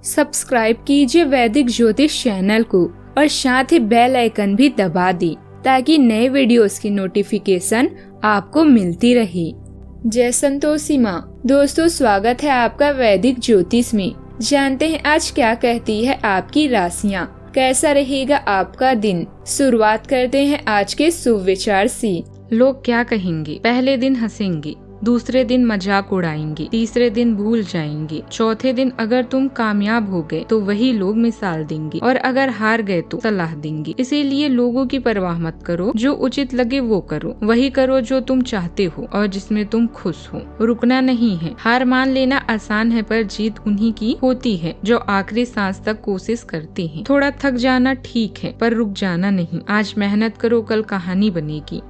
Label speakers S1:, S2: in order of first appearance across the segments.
S1: Subscribe कीजिए वैदिक ज्योतिष चैनल को और साथ ही बेल आइकन भी दबा दी ताकि नए वीडियोस की नोटिफिकेशन आपको मिलती रहे। जय संतोषी माँ। दोस्तों, स्वागत है आपका वैदिक ज्योतिष में। जानते हैं आज क्या कहती है आपकी राशियाँ, कैसा रहेगा आपका दिन। शुरुआत करते हैं आज के शुभ विचार से। लोग क्या कहेंगे? पहले दिन हंसेंगे, दूसरे दिन मजाक उड़ाएंगे, तीसरे दिन भूल जाएंगे, चौथे दिन अगर तुम कामयाब हो गए तो वही लोग मिसाल देंगे और अगर हार गए तो सलाह देंगे। इसीलिए लोगों की परवाह मत करो, जो उचित लगे वो करो, वही करो जो तुम चाहते हो और जिसमें तुम खुश हो। रुकना नहीं है। हार मान लेना आसान है पर जीत उन्हीं की होती है जो आखिरी सांस तक कोशिश करते हैं। थोड़ा थक जाना ठीक है पर रुक जाना नहीं। आज मेहनत करो, कल कहानी बनेगी।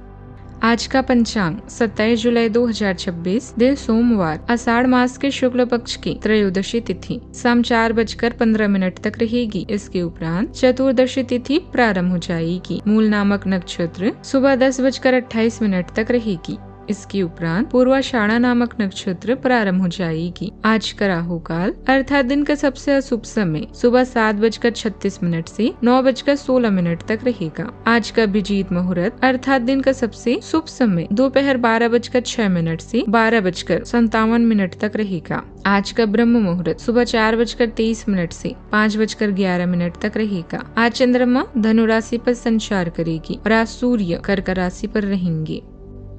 S1: आज का पंचांग 27 जुलाई 2026, दिन सोमवार, आषाढ़ मास के शुक्ल पक्ष की त्रयोदशी तिथि शाम 4:15 तक रहेगी। इसके उपरांत चतुर्दशी तिथि प्रारंभ हो जाएगी। मूल नामक नक्षत्र सुबह 10:28 तक रहेगी। इसके उपरांत पूर्वाषाढ़ नामक नक्षत्र प्रारंभ हो जाएगी। आज का राहु काल अर्थात दिन का सबसे अशुभ समय सुबह 7:36 से 9:16 तक रहेगा। आज का अभिजीत मुहूर्त अर्थात दिन का सबसे शुभ समय दोपहर 12:06 से 12:57 तक रहेगा। आज का ब्रह्म मुहूर्त सुबह 4:23 से 5:11 तक रहेगा। आज चंद्रमा धनु राशि पर संचार करेगी और आज सूर्य कर्क राशि पर रहेंगे।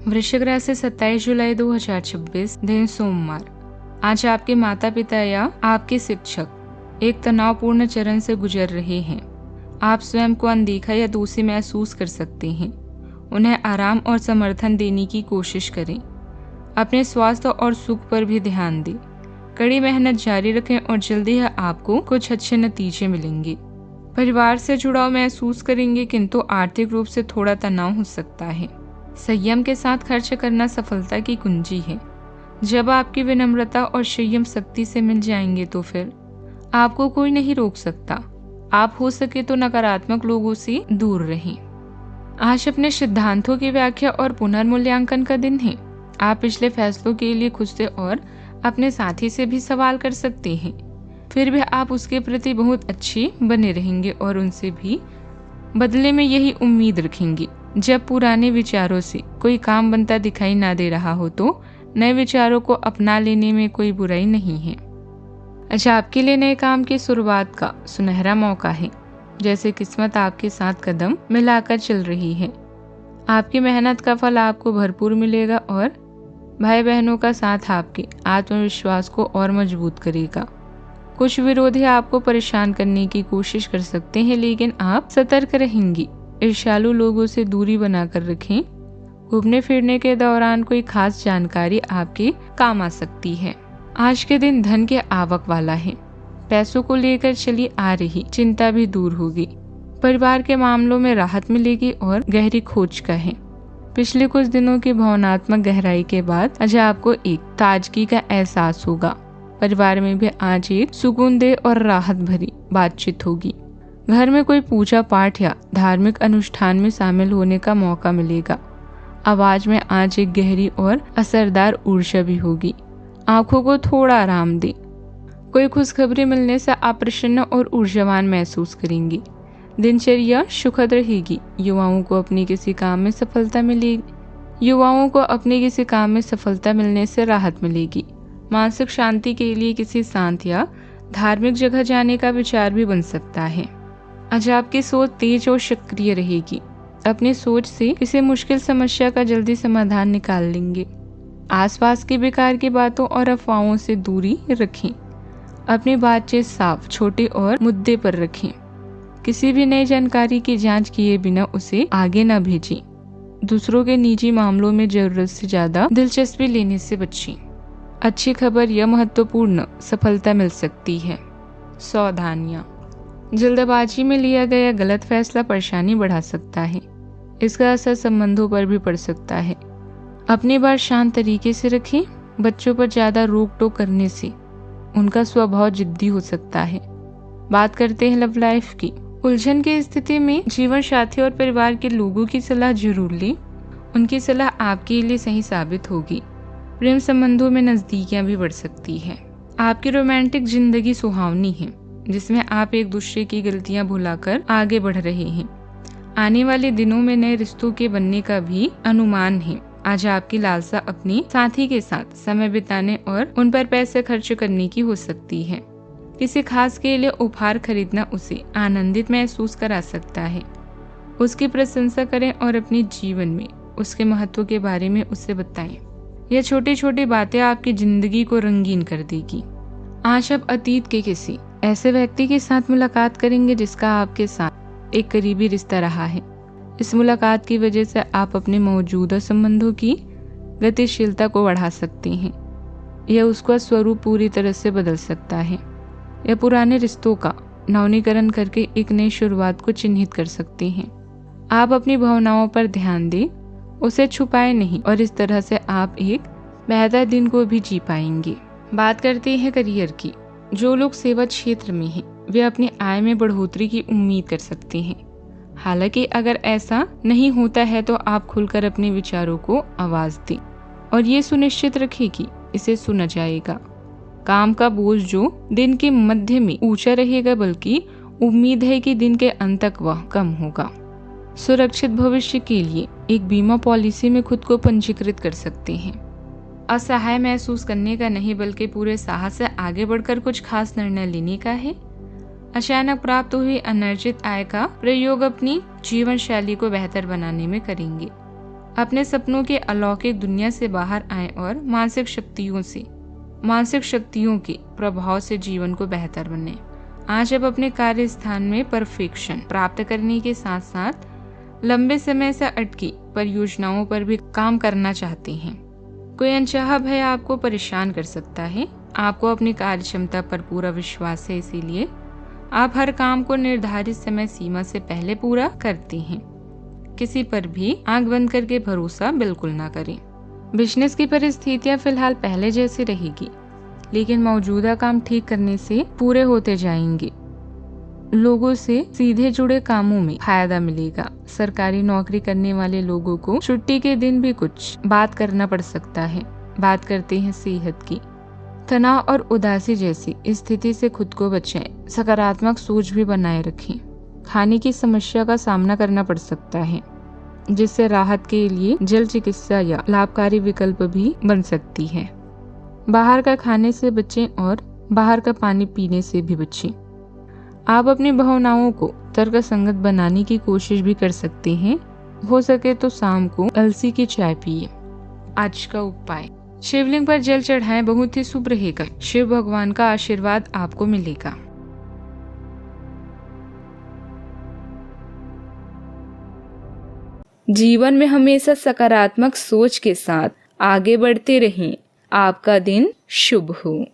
S1: वृश्चिक राशि 27 जुलाई 2026, दिन सोमवार। आज आपके माता पिता या आपके शिक्षक एक तनावपूर्ण चरण से गुजर रहे हैं। आप स्वयं को अनदेखा या दोषी महसूस कर सकते हैं। उन्हें आराम और समर्थन देने की कोशिश करें। अपने स्वास्थ्य और सुख पर भी ध्यान दें। कड़ी मेहनत जारी रखें और जल्दी ही आपको कुछ अच्छे नतीजे मिलेंगे। परिवार से जुड़ाव महसूस करेंगे किंतु आर्थिक रूप से थोड़ा तनाव हो सकता है। संयम के साथ खर्च करना सफलता की कुंजी है। जब आपकी विनम्रता और संयम शक्ति से मिल जाएंगे तो फिर आपको कोई नहीं रोक सकता। आप हो सके तो नकारात्मक लोगों से दूर रहें। आज अपने सिद्धांतों की व्याख्या और पुनर्मूल्यांकन का दिन है। आप पिछले फैसलों के लिए खुद से और अपने साथी से भी सवाल कर सकते हैं। फिर भी आप उसके प्रति बहुत अच्छे बने रहेंगे और उनसे भी बदले में यही उम्मीद रखेंगे। जब पुराने विचारों से कोई काम बनता दिखाई ना दे रहा हो तो नए विचारों को अपना लेने में कोई बुराई नहीं है। अच्छा, आपके लिए नए काम की शुरुआत का सुनहरा मौका है। जैसे किस्मत आपके साथ कदम मिलाकर चल रही है। आपकी मेहनत का फल आपको भरपूर मिलेगा और भाई बहनों का साथ आपके आत्मविश्वास को और मजबूत करेगा। कुछ विरोधी आपको परेशान करने की कोशिश कर सकते हैं लेकिन आप सतर्क रहेंगी। ईर्ष्यालु लोगों से दूरी बनाकर रखें। घूमने फिरने के दौरान कोई खास जानकारी आपके काम आ सकती है। आज के दिन धन के आवक वाला है। पैसों को लेकर चली आ रही चिंता भी दूर होगी। परिवार के मामलों में राहत मिलेगी और गहरी खोज का है। पिछले कुछ दिनों की भावनात्मक गहराई के बाद आज आपको एक ताजगी का एहसास होगा। परिवार में भी आज एक सुकूनदेह और राहत भरी बातचीत होगी। घर में कोई पूजा पाठ या धार्मिक अनुष्ठान में शामिल होने का मौका मिलेगा। आवाज में आज एक गहरी और असरदार ऊर्जा भी होगी। आंखों को थोड़ा आराम दें। कोई खुशखबरी मिलने से आप प्रसन्न और ऊर्जावान महसूस करेंगी। दिनचर्या सुखद रहेगी। युवाओं को अपने किसी काम में सफलता मिलने से राहत मिलेगी। मानसिक शांति के लिए किसी शांत या धार्मिक जगह जाने का विचार भी बन सकता है। आज आपकी सोच तेज और सक्रिय रहेगी। अपनी सोच से किसी मुश्किल समस्या का जल्दी समाधान निकाल लेंगे। आसपास की बेकार की बातों और अफवाहों से दूरी रखें। अपनी बातचीत साफ, छोटे और मुद्दे पर रखें। किसी भी नई जानकारी की जांच किए बिना उसे आगे न भेजें। दूसरों के निजी मामलों में जरूरत से ज्यादा दिलचस्पी लेने से बचें। अच्छी खबर या महत्वपूर्ण सफलता मिल सकती है। सावधानियाँ। जल्दबाजी में लिया गया गलत फैसला परेशानी बढ़ा सकता है। इसका असर संबंधों पर भी पड़ सकता है। अपनी बात शांत तरीके से रखें। बच्चों पर ज्यादा रोक टोक करने से उनका स्वभाव जिद्दी हो सकता है। बात करते हैं लव लाइफ की। उलझन की स्थिति में जीवन साथी और परिवार के लोगों की सलाह जरूर लें। उनकी सलाह आपके लिए सही साबित होगी। प्रेम संबंधों में नजदीकियां भी बढ़ सकती है। आपकी रोमांटिक जिंदगी सुहावनी है। जिसमें आप एक दूसरे की गलतियां भुलाकर आगे बढ़ रहे हैं। आने वाले दिनों में नए रिश्तों के बनने का भी अनुमान है। आज आपकी लालसा अपनी साथी के साथ समय बिताने और उन पर पैसे खर्च करने की हो सकती है। किसी खास के लिए उपहार खरीदना उसे आनंदित महसूस करा सकता है। उसकी प्रशंसा करें और अपने जीवन में उसके महत्व के बारे में उसे बताएं। यह छोटी छोटी बातें आपकी जिंदगी को रंगीन कर देगी। आज आप अतीत के किसी ऐसे व्यक्ति के साथ मुलाकात करेंगे जिसका आपके साथ एक करीबी रिश्ता रहा है। इस मुलाकात की वजह से आप अपने मौजूदा संबंधों की गतिशीलता को बढ़ा सकते हैं। यह उसका स्वरूप पूरी तरह से बदल सकता है। यह पुराने रिश्तों का नवीनीकरण करके एक नई शुरुआत को चिन्हित कर सकते हैं। आप अपनी भावनाओं पर ध्यान दें, उसे छुपाए नहीं, और इस तरह से आप एक बेहतर दिन को भी जी पाएंगे। बात करते हैं करियर की। जो लोग सेवा क्षेत्र में हैं, वे अपनी आय में बढ़ोतरी की उम्मीद कर सकते हैं। हालांकि अगर ऐसा नहीं होता है तो आप खुलकर अपने विचारों को आवाज दें और ये सुनिश्चित रखें कि इसे सुना जाएगा। काम का बोझ जो दिन के मध्य में ऊंचा रहेगा, बल्कि उम्मीद है कि दिन के अंत तक वह कम होगा। सुरक्षित भविष्य के लिए एक बीमा पॉलिसी में खुद को पंजीकृत कर सकते हैं। असहाय महसूस करने का नहीं, बल्कि पूरे साहस से आगे बढ़कर कुछ खास निर्णय लेने का है। अचानक प्राप्त हुई अनर्जित आय का प्रयोग अपनी जीवन शैली को बेहतर बनाने में करेंगे। अपने सपनों के अलौकिक दुनिया से बाहर आएं और मानसिक शक्तियों के प्रभाव से जीवन को बेहतर बने। आज आप अपने कार्य स्थान में परफेक्शन प्राप्त करने के साथ साथ लंबे समय से अटकी परियोजनाओं पर भी काम करना चाहते हैं। कोई अनचाहा भय आपको परेशान कर सकता है। आपको अपनी कार्य क्षमता पर पूरा विश्वास है, इसीलिए आप हर काम को निर्धारित समय सीमा से पहले पूरा करते हैं। किसी पर भी आंख बंद करके भरोसा बिल्कुल ना करें। बिजनेस की परिस्थितियां फिलहाल पहले जैसी रहेगी, लेकिन मौजूदा काम ठीक करने से पूरे होते जाएंगे। लोगों से सीधे जुड़े कामों में फायदा मिलेगा। सरकारी नौकरी करने वाले लोगों को छुट्टी के दिन भी कुछ बात करना पड़ सकता है। बात करते हैं सेहत की। तनाव और उदासी जैसी स्थिति से खुद को बचाएं। सकारात्मक सोच भी बनाए रखें। खाने की समस्या का सामना करना पड़ सकता है, जिससे राहत के लिए जल चिकित्सा या लाभकारी विकल्प भी बन सकती है। बाहर का खाने से बचें और बाहर का पानी पीने से भी बचें। आप अपनी भावनाओं को तर्कसंगत बनाने की कोशिश भी कर सकते हैं। हो सके तो शाम को अलसी की चाय पिए। आज का उपाय, शिवलिंग पर जल चढ़ाएं, बहुत ही शुभ रहेगा। शिव भगवान का आशीर्वाद आपको मिलेगा।
S2: जीवन में हमेशा सकारात्मक सोच के साथ आगे बढ़ते रहें। आपका दिन शुभ हो।